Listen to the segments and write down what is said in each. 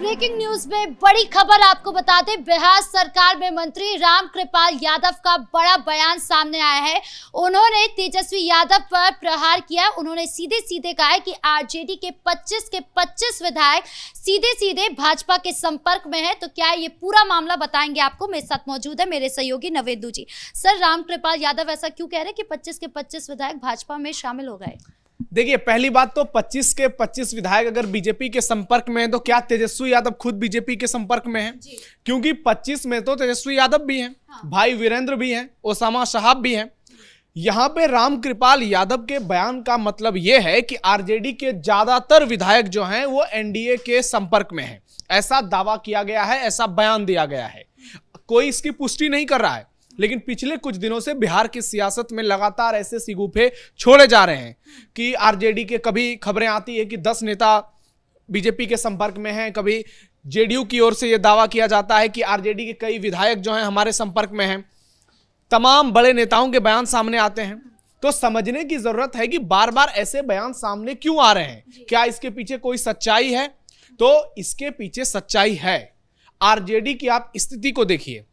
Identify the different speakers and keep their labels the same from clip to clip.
Speaker 1: Breaking news में बड़ी खबर आपको बता दें, बिहार सरकार में मंत्री रामकृपाल यादव का बड़ा बयान सामने आया है। उन्होंने तेजस्वी यादव पर प्रहार किया। उन्होंने सीधे सीधे कहा है कि आरजेडी के 25 विधायक सीधे सीधे भाजपा के संपर्क में है। तो क्या ये पूरा मामला बताएंगे आपको। मेरे साथ मौजूद है मेरे सहयोगी नवेंदु जी। सर, रामकृपाल यादव ऐसा क्यों कह रहे हैं कि 25 के 25 विधायक भाजपा में शामिल हो गए?
Speaker 2: देखिए, पहली बात तो 25 के 25 विधायक अगर बीजेपी के संपर्क में हैं तो क्या तेजस्वी यादव खुद बीजेपी के संपर्क में हैं? क्योंकि 25 में तो तेजस्वी यादव भी हैं, भाई वीरेंद्र भी हैं, ओसामा साहब भी हैं। यहां पे रामकृपाल यादव के बयान का मतलब यह है कि आरजेडी के ज्यादातर विधायक जो हैं वो एनडीए के संपर्क में हैं। ऐसा दावा किया गया है, ऐसा बयान दिया गया है। कोई इसकी पुष्टि नहीं कर रहा है, लेकिन पिछले कुछ दिनों से बिहार की सियासत में लगातार ऐसे सिगुफे छोड़े जा रहे हैं कि आरजेडी के कभी खबरें आती है कि 10 नेता बीजेपी के संपर्क में हैं, कभी जेडीयू की ओर से यह दावा किया जाता है कि आरजेडी के कई विधायक जो हैं हमारे संपर्क में हैं। तमाम बड़े नेताओं के बयान सामने आते हैं। तो समझने की जरूरत है कि बार बार ऐसे बयान सामने क्यों आ रहे हैं। क्या इसके पीछे कोई सच्चाई है? तो इसके पीछे सच्चाई है। आरजेडी की आप स्थिति को देखिए,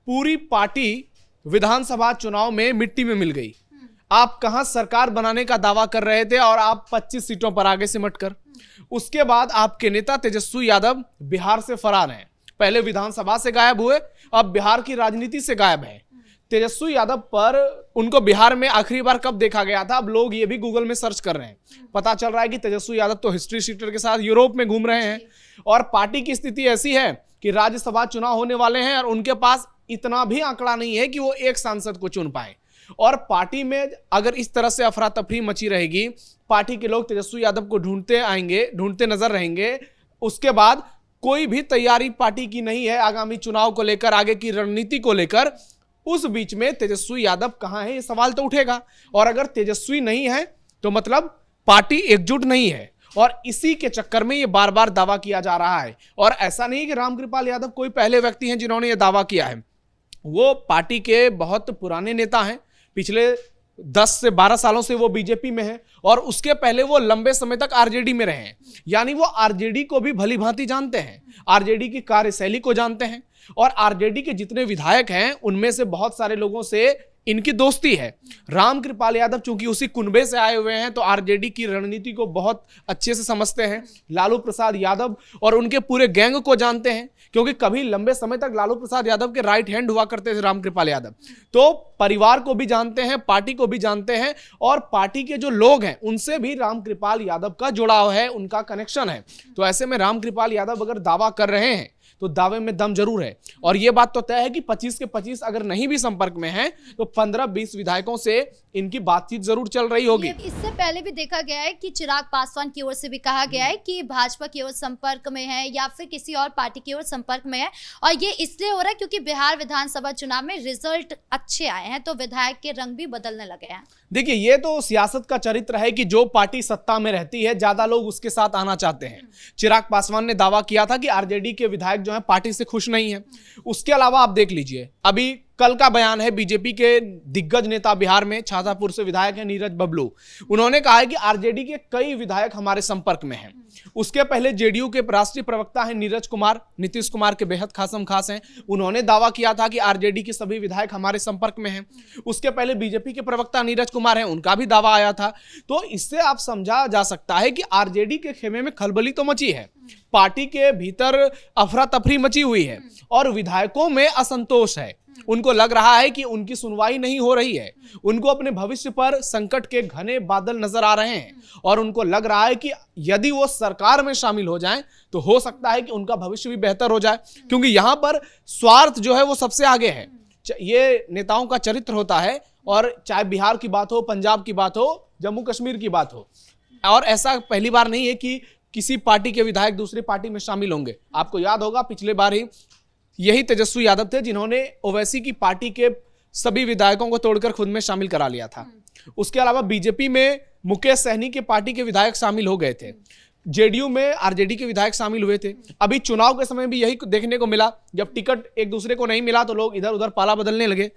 Speaker 2: पूरी पार्टी विधानसभा चुनाव में मिट्टी में मिल गई। आप कहां सरकार बनाने का दावा कर रहे थे और आप 25 सीटों पर आगे सिमट कर। उसके बाद आपके नेता तेजस्वी यादव बिहार से फरार हैं। पहले विधानसभा से गायब हुए, अब बिहार की राजनीति से गायब हैं। तेजस्वी यादव पर उनको बिहार में आखिरी बार कब देखा गया था, अब लोग ये भी गूगल में सर्च कर रहे हैं। पता चल रहा है कि तेजस्वी यादव तो हिस्ट्री शीटर के साथ यूरोप में घूम रहे हैं। और पार्टी की स्थिति ऐसी है कि राज्यसभा चुनाव होने वाले हैं और उनके पास इतना भी आंकड़ा नहीं है कि वो एक सांसद को चुन पाए। और पार्टी में अगर इस तरह से अफरा तफरी मची रहेगी, पार्टी के लोग तेजस्वी यादव को ढूंढते आएंगे, ढूंढते नजर रहेंगे। उसके बाद कोई भी तैयारी पार्टी की नहीं है आगामी चुनाव को लेकर, आगे की रणनीति को लेकर। उस बीच में तेजस्वी यादव कहां है, ये सवाल तो उठेगा। और अगर तेजस्वी नहीं है तो मतलब पार्टी एकजुट नहीं है। और इसी के चक्कर में ये बार बार दावा किया जा रहा है। और ऐसा नहीं कि रामकृपाल यादव कोई पहले व्यक्ति हैं जिन्होंने ये दावा किया है। वो पार्टी के बहुत पुराने नेता हैं। पिछले 10 से 12 सालों से वो बीजेपी में हैं और उसके पहले वो लंबे समय तक आरजेडी में रहे हैं। यानी वो आरजेडी को भी भली भांति जानते हैं, आरजेडी की कार्यशैली को जानते हैं। और आरजेडी के जितने विधायक हैं उनमें से बहुत सारे लोगों से इनकी दोस्ती है। रामकृपाल यादव चूंकि उसी कुनबे से आए हुए हैं तो आरजेडी की रणनीति को बहुत अच्छे से समझते हैं। लालू प्रसाद यादव और उनके पूरे गैंग को जानते हैं, क्योंकि कभी लंबे समय तक लालू प्रसाद यादव के राइट हैंड हुआ करते थे रामकृपाल यादव। तो परिवार को भी जानते हैं, पार्टी को भी जानते हैं और पार्टी के जो लोग हैं उनसे भी रामकृपाल यादव का जुड़ाव है, उनका कनेक्शन है। तो ऐसे में रामकृपाल यादव अगर दावा कर रहे हैं तो दावे में दम जरूर है। और यह बात तो तय है कि 25 के 25 अगर नहीं भी संपर्क में हैं तो 15-20 विधायकों से इनकी बातचीत जरूर चल रही होगी।
Speaker 1: इससे पहले भी देखा गया है कि चिराग पासवान की ओर से भी कहा गया है कि भाजपा की ओर संपर्क में है या फिर किसी और पार्टी की ओर संपर्क में है। और ये इसलिए हो रहा है क्योंकि बिहार विधानसभा चुनाव में रिजल्ट अच्छे आए हैं तो विधायक के रंग भी बदलने लगे हैं।
Speaker 2: देखिए, ये तो सियासत का चरित्र है कि जो पार्टी सत्ता में रहती है ज्यादा लोग उसके साथ आना चाहते हैं। चिराग पासवान ने दावा किया था कि आरजेडी के विधायक जो हैं पार्टी से खुश नहीं है। उसके अलावा आप देख लीजिए, अभी कल का बयान है बीजेपी के दिग्गज नेता बिहार में छातापुर से विधायक हैं नीरज बबलू। उन्होंने कहा है कि आरजेडी के कई विधायक हमारे संपर्क में हैं। उसके पहले जेडीयू के राष्ट्रीय प्रवक्ता हैं नीरज कुमार, नीतीश कुमार के बेहद खासम खास हैं। उन्होंने दावा किया था कि आरजेडी के सभी विधायक हमारे संपर्क में हैं। उसके पहले बीजेपी के प्रवक्ता नीरज कुमार हैं, उनका भी दावा आया था। तो इससे आप समझा जा सकता है कि आरजेडी के खेमे में खलबली तो मची है, पार्टी के भीतर अफरा तफरी मची हुई है और विधायकों में असंतोष है। उनको लग रहा है कि उनकी सुनवाई नहीं हो रही है, उनको अपने भविष्य पर संकट के घने बादल नजर आ रहे हैं और उनको लग रहा है कि यदि वो सरकार में शामिल हो जाएं तो हो सकता है कि उनका भविष्य भी बेहतर हो जाए। क्योंकि यहां पर स्वार्थ जो है वो सबसे आगे है। ये नेताओं का चरित्र होता है। और चाहे बिहार की बात हो, पंजाब की बात हो, जम्मू कश्मीर की बात हो, और ऐसा पहली बार नहीं है कि किसी पार्टी के विधायक दूसरी पार्टी में शामिल होंगे। आपको याद होगा पिछले बार ही यही तेजस्वी यादव थे जिन्होंने ओवैसी की पार्टी के सभी विधायकों को तोड़कर खुद में शामिल करा लिया था। उसके अलावा बीजेपी में मुकेश सहनी के पार्टी के विधायक शामिल हो गए थे। जेडीयू में आरजेडी के विधायक शामिल हुए थे। अभी चुनाव के समय भी यही देखने को मिला, जब टिकट एक दूसरे को नहीं मिला तो लोग इधर उधर पाला बदलने लगे।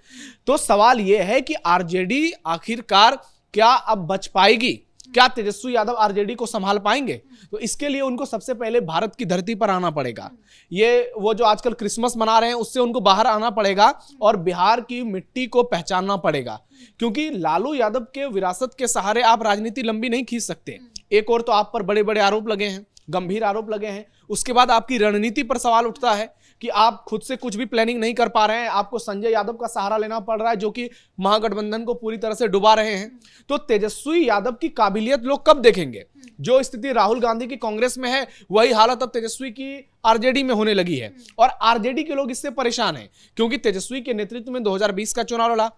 Speaker 2: तो सवाल यह है कि आरजेडी आखिरकार क्या अब बच पाएगी क्या तेजस्वी यादव आरजेडी को संभाल पाएंगे? तो इसके लिए उनको सबसे पहले भारत की धरती पर आना पड़ेगा। ये वो जो आजकल क्रिसमस मना रहे हैं उससे उनको बाहर आना पड़ेगा और बिहार की मिट्टी को पहचानना पड़ेगा, क्योंकि लालू यादव के विरासत के सहारे आप राजनीति लंबी नहीं खींच सकते। एक और तो आप पर बड़े बड़े आरोप लगे हैं, गंभीर आरोप लगे हैं, उसके बाद आपकी रणनीति पर सवाल उठता है कि आप खुद से कुछ भी प्लानिंग नहीं कर पा रहे हैं, आपको संजय यादव का सहारा लेना पड़ रहा है जो कि महागठबंधन को पूरी तरह से डुबा रहे हैं। तो तेजस्वी यादव की काबिलियत लोग कब देखेंगे? जो स्थिति राहुल गांधी की कांग्रेस में है वही हालत अब तेजस्वी की आरजेडी में होने लगी है, और आरजेडी के लोग इससे परेशान हैं क्योंकि तेजस्वी के नेतृत्व में 2020 का चुनाव लड़ा।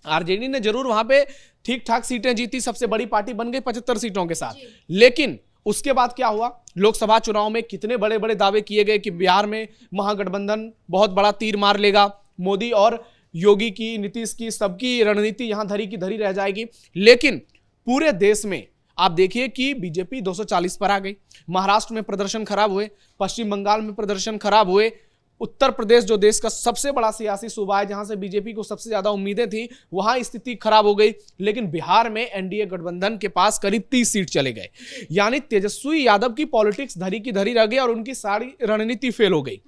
Speaker 2: आरजेडी ने जरूर वहां पे ठीक ठाक सीटें जीती, सबसे बड़ी पार्टी बन गई 75 सीटों के साथ, लेकिन उसके बाद क्या हुआ? लोकसभा चुनाव में कितने बड़े बड़े दावे किए गए कि बिहार में महागठबंधन बहुत बड़ा तीर मार लेगा, मोदी और योगी की, नीतीश की, सबकी रणनीति यहां धरी की धरी रह जाएगी। लेकिन पूरे देश में आप देखिए कि बीजेपी 240 पर आ गई, महाराष्ट्र में प्रदर्शन खराब हुए, पश्चिम बंगाल में प्रदर्शन खराब हुए, उत्तर प्रदेश जो देश का सबसे बड़ा सियासी सूबा है जहां से बीजेपी को सबसे ज्यादा उम्मीदें थी, वहां स्थिति खराब हो गई। लेकिन बिहार में एनडीए गठबंधन के पास करीब 30 सीट चले गए, यानी तेजस्वी यादव की पॉलिटिक्स धरी की धरी रह गई और उनकी सारी रणनीति फेल हो गई।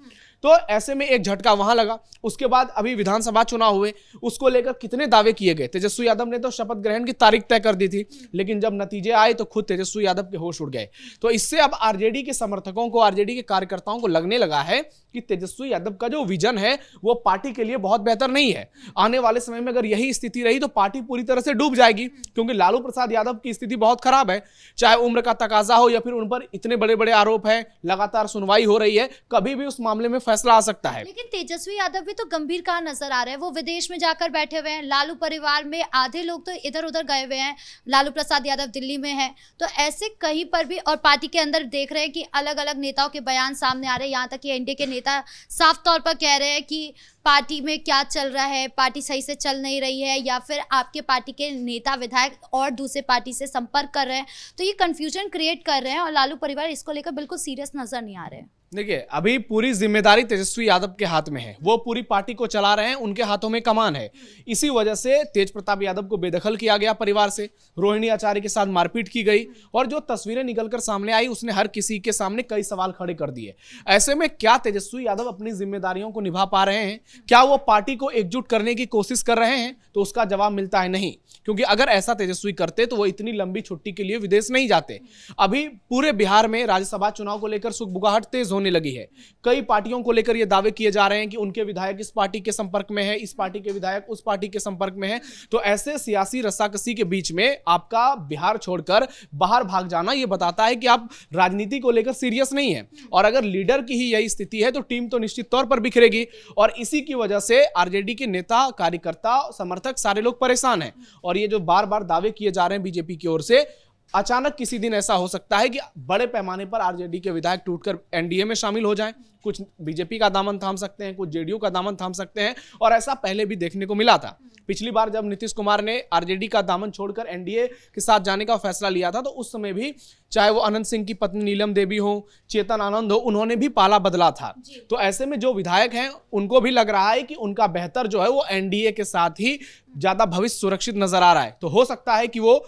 Speaker 2: तो ऐसे में एक झटका वहां लगा। उसके बाद अभी विधानसभा चुनाव हुए, उसको लेकर कितने दावे किए गए। तेजस्वी यादव ने तो शपथ ग्रहण की तारीख तय कर दी थी, लेकिन जब नतीजे आए तो खुद तेजस्वी यादव के होश उड़ गए। तो इससे अब आरजेडी के समर्थकों को, आरजेडी के कार्यकर्ताओं को लगने लगा है कि तेजस्वी यादव का जो विजन है वो पार्टी के लिए बहुत बेहतर नहीं है। आने वाले समय में अगर यही स्थिति रही तो पार्टी पूरी तरह से डूब जाएगी, क्योंकि लालू प्रसाद यादव की स्थिति बहुत खराब है। चाहे उम्र का तकाजा हो या फिर उन पर इतने बड़े बड़े आरोप हैं, लगातार सुनवाई हो रही है, कभी भी उस मामले में फैसला आ सकता है।
Speaker 1: लेकिन तेजस्वी यादव भी तो गंभीर कहाँ नजर आ रहे हैं, वो विदेश में जाकर बैठे हुए हैं। लालू परिवार में आधे लोग तो इधर उधर गए हुए हैं, लालू प्रसाद यादव दिल्ली में है। तो ऐसे कहीं पर भी, और पार्टी के अंदर देख रहे हैं कि अलग अलग नेताओं के बयान सामने आ रहे हैं, यहाँ तक कि एनडीए के नेता साफ तौर पर कह रहे हैं कि पार्टी में क्या चल रहा है, पार्टी सही से चल नहीं रही है, या फिर आपके पार्टी के नेता विधायक और दूसरे पार्टी से संपर्क कर रहे हैं। तो ये कंफ्यूजन क्रिएट कर रहे हैं और लालू परिवार इसको लेकर बिल्कुल सीरियस नजर नहीं आ रहे हैं।
Speaker 2: देखिए, अभी पूरी जिम्मेदारी तेजस्वी यादव के हाथ में है, वो पूरी पार्टी को चला रहे हैं, उनके हाथों में कमान है। इसी वजह से तेज प्रताप यादव को बेदखल किया गया परिवार से, रोहिणी आचार्य के साथ मारपीट की गई, और जो तस्वीरें निकलकर सामने आई उसने हर किसी के सामने कई सवाल खड़े कर दिए। ऐसे में क्या तेजस्वी यादव अपनी जिम्मेदारियों को निभा पा रहे हैं? क्या वो पार्टी को एकजुट करने की कोशिश कर रहे हैं? तो उसका जवाब मिलता है नहीं, क्योंकि अगर ऐसा तेजस्वी करते तो वो इतनी लंबी छुट्टी के लिए विदेश नहीं जाते। अभी पूरे बिहार में राज्यसभा चुनाव को लेकर सुगबुगाहट तेज होने लगी है। कई पार्टियों को लेकर ये दावे किए जा रहे हैं कि उनके विधायक इस पार्टी के संपर्क में है, इस पार्टी के विधायक उस पार्टी के संपर्क में है। तो ऐसे सियासी रस्साकसी के बीच में आपका बिहार छोड़कर बाहर भाग जाना ये बताता है कि आप राजनीति को लेकर सीरियस नहीं है। और अगर लीडर की ही यही स्थिति है तो टीम तो निश्चित तौर पर बिखरेगी, और इसी की वजह से आरजेडी के नेता, कार्यकर्ता, समर्थक सारे लोग परेशान हैं। और ये जो बार बार दावे किए जा रहे हैं बीजेपी की ओर से, अचानक किसी दिन ऐसा हो सकता है कि बड़े पैमाने पर आरजेडी के विधायक टूटकर एनडीए में शामिल हो जाएं। कुछ बीजेपी का दामन थाम सकते हैं, कुछ जेडीयू का दामन थाम सकते हैं, और ऐसा पहले भी देखने को मिला था। पिछली बार जब नीतीश कुमार ने आरजेडी का दामन छोड़कर एनडीए के साथ जाने का फैसला लिया था, तो उस समय भी चाहे वो अनंत सिंह की पत्नी नीलम देवी हो, चेतन आनंद हो, उन्होंने भी पाला बदला था। तो ऐसे में जो विधायक हैं उनको भी लग रहा है कि उनका बेहतर जो है वो एनडीए के साथ ही ज्यादा भविष्य सुरक्षित नजर आ रहा है। तो हो सकता है कि वो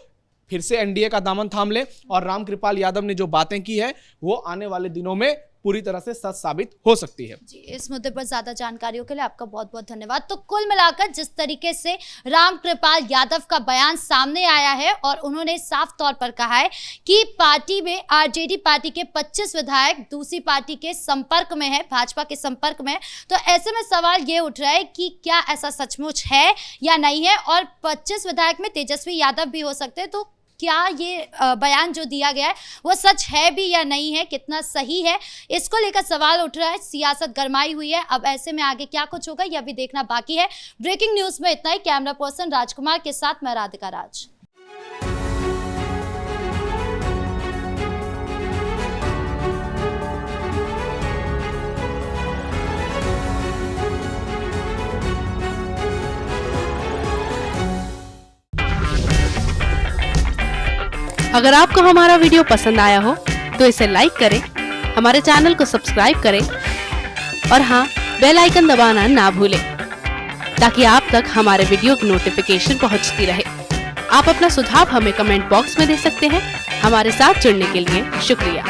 Speaker 2: फिर से एनडीए का दामन थाम ले, और रामकृपाल यादव ने जो बातें की है वो आने वाले दिनों में पूरी तरह से सच साबित हो सकती है।
Speaker 1: जी, इस मुद्दे पर ज्यादा जानकारियों के लिए आपका बहुत बहुत धन्यवाद। तो कुल मिलाकर जिस तरीके से रामकृपाल यादव का बयान सामने आया है, और उन्होंने साफ तौर पर कहा है कि पार्टी में, आरजेडी पार्टी के 25 विधायक दूसरी पार्टी के संपर्क में है, भाजपा के संपर्क में है। तो ऐसे में सवाल ये उठ रहा है कि क्या ऐसा सचमुच है या नहीं है, और 25 विधायक में तेजस्वी यादव भी हो सकते हैं। तो क्या ये बयान जो दिया गया है वो सच है भी या नहीं है, कितना सही है, इसको लेकर सवाल उठ रहा है। सियासत गरमाई हुई है। अब ऐसे में आगे क्या कुछ होगा यह भी देखना बाकी है। ब्रेकिंग न्यूज में इतना ही। कैमरा पर्सन राजकुमार के साथ मैं राधिका राज।
Speaker 3: अगर आपको हमारा वीडियो पसंद आया हो तो इसे लाइक करें, हमारे चैनल को सब्सक्राइब करें, और हाँ, बेल आइकन दबाना ना भूलें, ताकि आप तक हमारे वीडियो की नोटिफिकेशन पहुंचती रहे। आप अपना सुझाव हमें कमेंट बॉक्स में दे सकते हैं। हमारे साथ जुड़ने के लिए शुक्रिया।